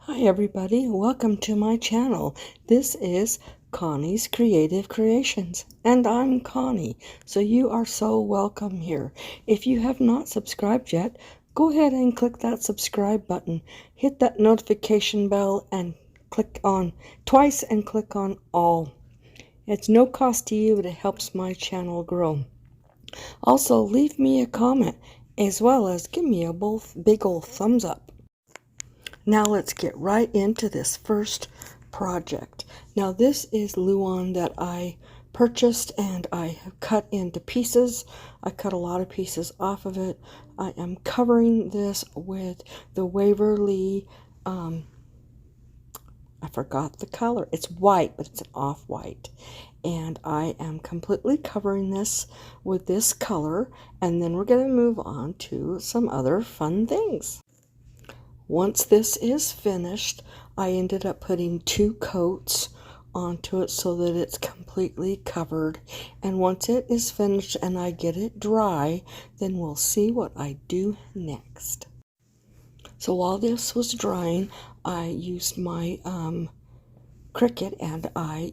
Hi everybody, welcome to my channel. This is Connie's Creative Creations and I'm Connie, so you are so welcome here. If you have not subscribed yet, go ahead and click that subscribe button. Hit that notification bell and click on twice and click on all. It's no cost to you, but it helps my channel grow. Also, leave me a comment as well as give me a big old thumbs up. Now let's get right into this first project. Now this is Luan that I purchased and I have cut into pieces. I cut a lot of pieces off of it. I am covering this with the Waverly, I forgot the color. It's white, but it's an off-white. And I am completely covering this with this color, and then we're going to move on to some other fun things. Once this is finished, I ended up putting 2 coats onto it so that it's completely covered. And once it is finished and I get it dry, then we'll see what I do next. So while this was drying, I used my Cricut and I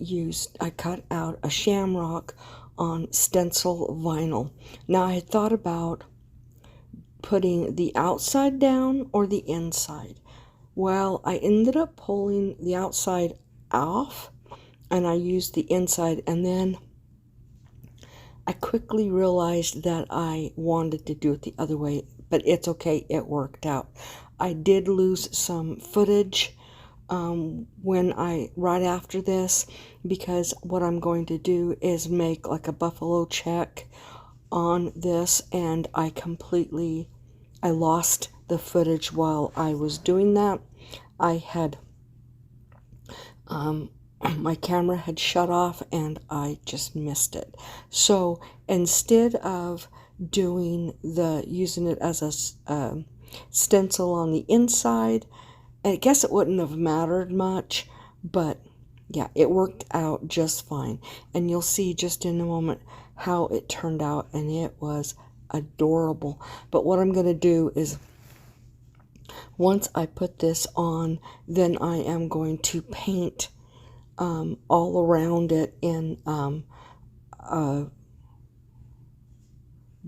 cut out a shamrock on stencil vinyl. Now I had thought about putting the outside down or the inside. Well, I ended up pulling the outside off and I used the inside, and then I quickly realized that I wanted to do it the other way, but it's okay, it worked out. I did lose some footage right after this, because what I'm going to do is make like a buffalo check on this, and I lost the footage while I was doing that. I had my camera had shut off and I just missed it. So instead of using it as a stencil on the inside, I guess it wouldn't have mattered much, but yeah, it worked out just fine. And you'll see just in a moment how it turned out, and it was adorable. But what I'm going to do is, once I put this on, then I am going to paint all around it in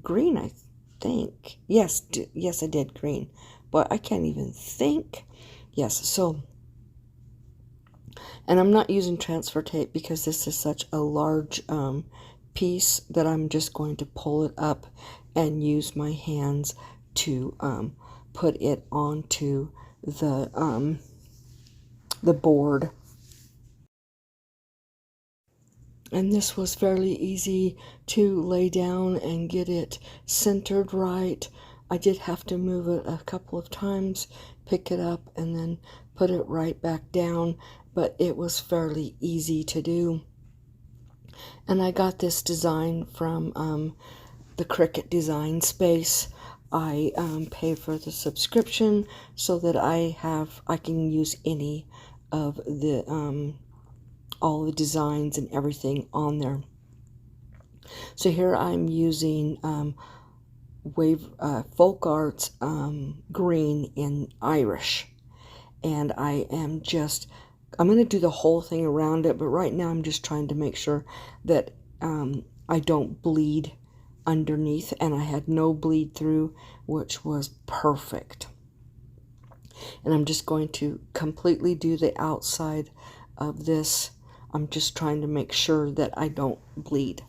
green, I think. Yes, I did green, but I can't even think. Yes, so, and I'm not using transfer tape because this is such a large piece that I'm just going to pull it up and use my hands to put it onto the board. And this was fairly easy to lay down and get it centered right. I did have to move it a couple of times, pick it up, and then put it right back down, but it was fairly easy to do. And I got this design from the Cricut Design Space. I pay for the subscription so that I can use any of the all the designs and everything on there. So here I'm using Folk Arts green in Irish, and I'm going to do the whole thing around it, but right now I'm just trying to make sure that I don't bleed underneath, and I had no bleed through, which was perfect. And I'm just going to completely do the outside of this. I'm just trying to make sure that I don't bleed.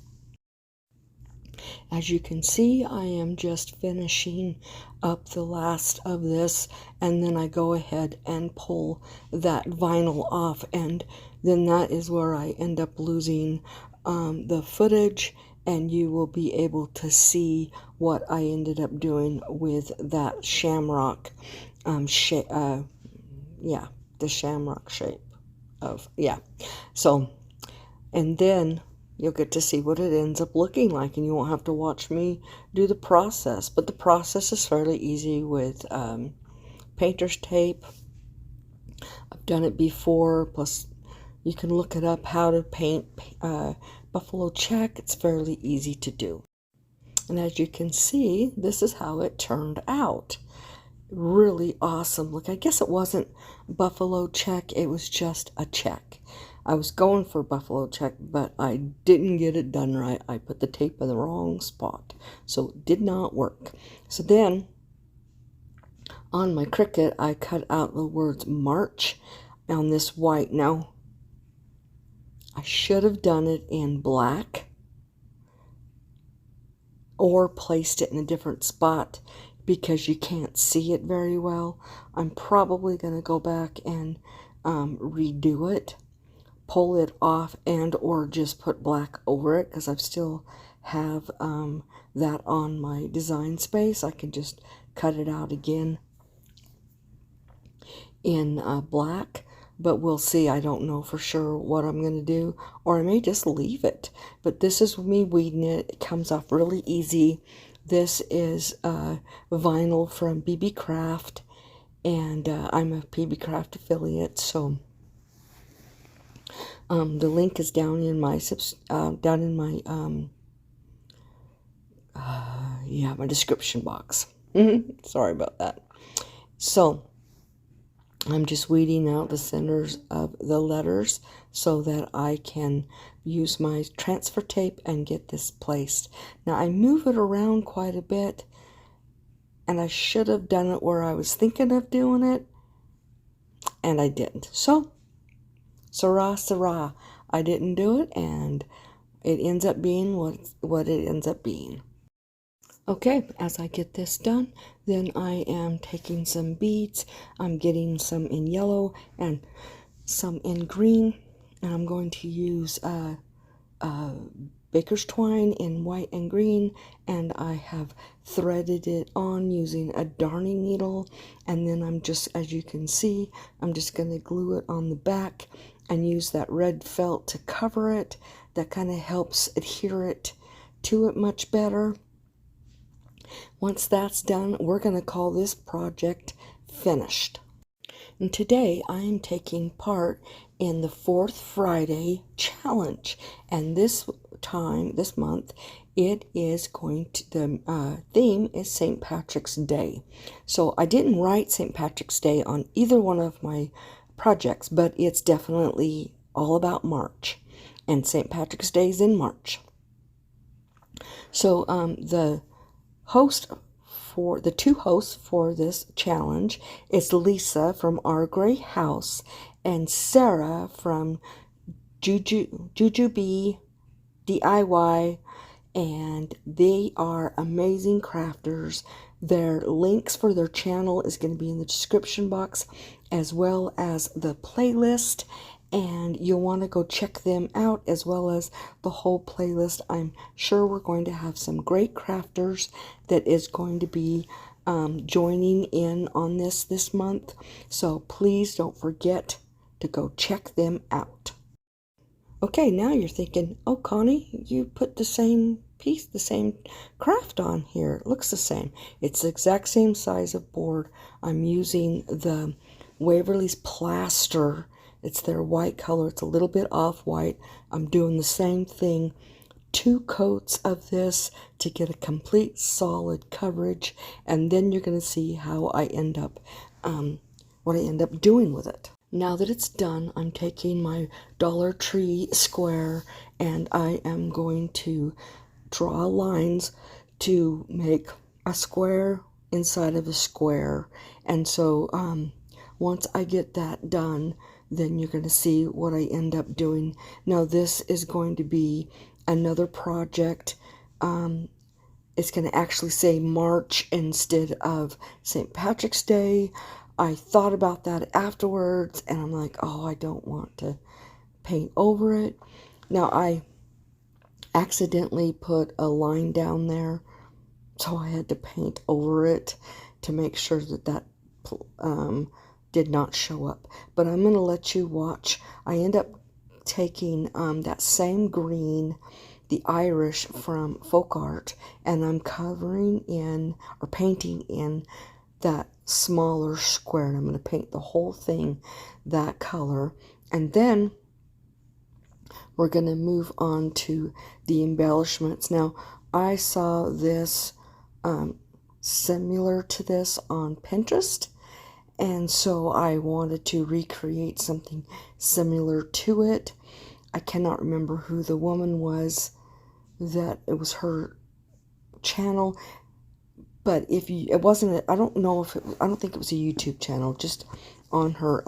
As you can see, I am just finishing up the last of this, and then I go ahead and pull that vinyl off, and then that is where I end up losing the footage, and you will be able to see what I ended up doing with that shamrock the shamrock shape of, so, and then you'll get to see what it ends up looking like, and you won't have to watch me do the process. But the process is fairly easy with painter's tape. I've done it before, plus you can look it up how to paint buffalo check. It's fairly easy to do. And as you can see, this is how it turned out. really awesome look. I guess it wasn't buffalo check, it was just a check. I was going for buffalo check, but I didn't get it done right. I put the tape in the wrong spot, so it did not work. So then on my Cricut, I cut out the words March on this white. Now, I should have done it in black or placed it in a different spot because you can't see it very well. I'm probably going to go back and redo it, pull it off, and or just put black over it because I still have that on my design space. I can just cut it out again in black, but we'll see. I don't know for sure what I'm going to do, or I may just leave it. But this is me weeding it. It comes off really easy. This is vinyl from BB Craft, and I'm a BB Craft affiliate, so the link is down in my my description box. Sorry about that. So I'm just weeding out the centers of the letters so that I can use my transfer tape and get this placed. Now I move it around quite a bit, and I should have done it where I was thinking of doing it, and I didn't. So, Sarah, I didn't do it, and it ends up being what it ends up being. Okay, as I get this done, then I am taking some beads. I'm getting some in yellow and some in green, and I'm going to use baker's twine in white and green, and I have threaded it on using a darning needle, and then I'm just, as you can see, I'm just going to glue it on the back and use that red felt to cover it. That kind of helps adhere it to it much better. Once that's done, we're going to call this project finished. And today I am taking part in the 4th Friday challenge, and this month, it is going to, the theme is St. Patrick's Day. So I didn't write St. Patrick's Day on either one of my projects, but it's definitely all about March, and St. Patrick's Day is in March. So the two hosts for this challenge is Lisa from Our Gray House and Sarah from Jujubee DIY, and they are amazing crafters. Their links for their channel is going to be in the description box, as well as the playlist, and you'll want to go check them out as well as the whole playlist. I'm sure we're going to have some great crafters that is going to be joining in on this month, so please don't forget to go check them out. Okay, now you're thinking, oh Connie, you put the same piece, the same craft on here. It looks the same. It's the exact same size of board. I'm using the Waverly's Plaster. It's their white color. It's a little bit off-white. I'm doing the same thing. 2 coats of this to get a complete solid coverage, and then you're going to see how I end up, what I end up doing with it. Now that it's done, I'm taking my Dollar Tree square and I am going to draw lines to make a square inside of a square. And so once I get that done, then you're going to see what I end up doing. Now this is going to be another project. It's going to actually say March instead of St. Patrick's Day. I thought about that afterwards, and I'm like, oh, I don't want to paint over it. Now, I accidentally put a line down there, so I had to paint over it to make sure that did not show up. But I'm going to let you watch. I end up taking that same green, the Irish from Folk Art, and I'm covering in, or painting in, that smaller square, and I'm going to paint the whole thing that color, and then we're going to move on to the embellishments. Now I saw this similar to this on Pinterest, and so I wanted to recreate something similar to it. I cannot remember who the woman was that it was her channel, but if you, it wasn't, I don't know if it, I don't think it was a YouTube channel, just on her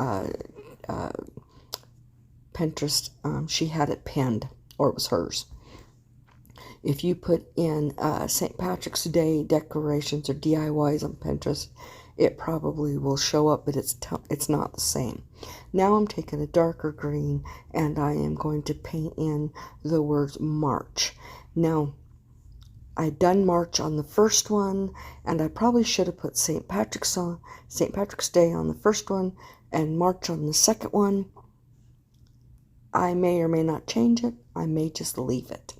Pinterest, she had it pinned, or it was hers. If you put in St. Patrick's Day decorations or DIYs on Pinterest, it probably will show up, but it's not the same. Now I'm taking a darker green and I am going to paint in the words March. Now, I'd done March on the first one, and I probably should have put St. Patrick's Day on the first one and March on the second one. I may or may not change it. I may just leave it.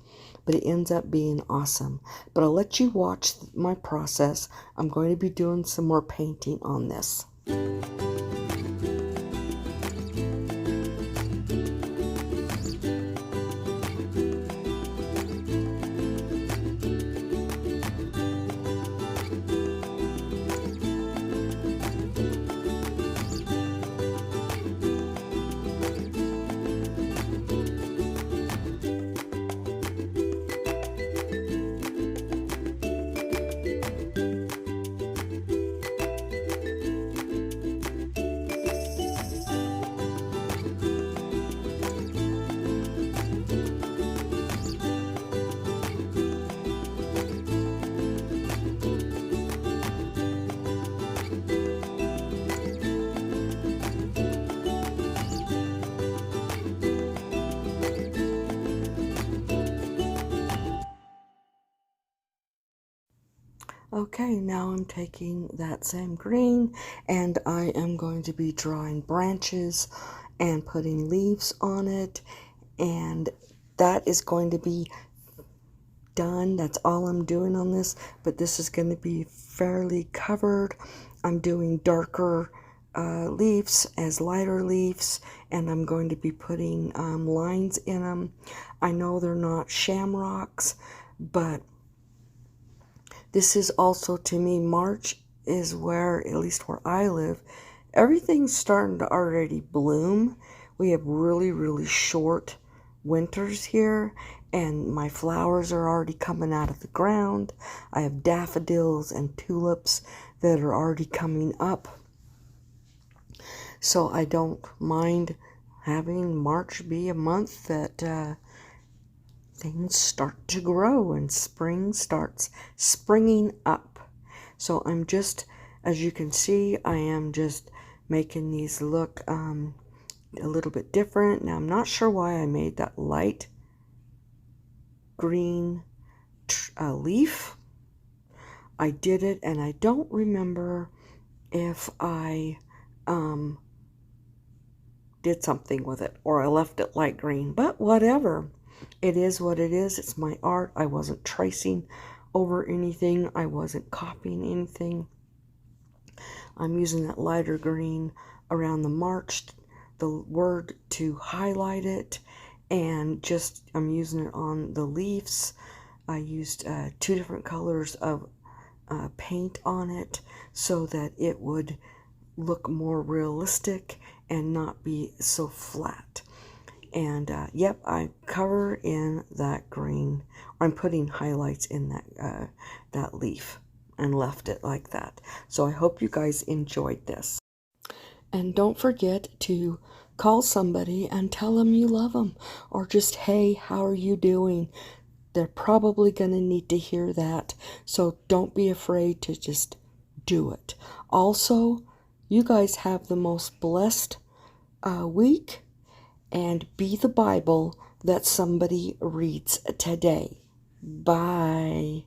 But it ends up being awesome. But I'll let you watch my process. I'm going to be doing some more painting on this. Okay, now I'm taking that same green and I am going to be drawing branches and putting leaves on it, and that is going to be done. That's all I'm doing on this, but this is going to be fairly covered. I'm doing darker leaves as lighter leaves, and I'm going to be putting lines in them. I know they're not shamrocks, but this is also, to me, March is where, at least where I live, everything's starting to already bloom. We have really, really short winters here, and my flowers are already coming out of the ground. I have daffodils and tulips that are already coming up. So I don't mind having March be a month that things start to grow and spring starts springing up. So I'm just, as you can see, I am just making these look a little bit different. Now I'm not sure why I made that light green leaf. I did it, and I don't remember if I did something with it or I left it light green, but whatever. It is what it is. It's my art. I wasn't tracing over anything. I wasn't copying anything. I'm using that lighter green around the March, the word, to highlight it, and just I'm using it on the leaves. I used 2 different colors of paint on it so that it would look more realistic and not be so flat. And yep, I cover in that green. I'm putting highlights in that leaf and left it like that. So I hope you guys enjoyed this. And don't forget to call somebody and tell them you love them, or just, hey, how are you doing? They're probably going to need to hear that. So don't be afraid to just do it. Also, you guys have the most blessed week, and be the Bible that somebody reads today. Bye.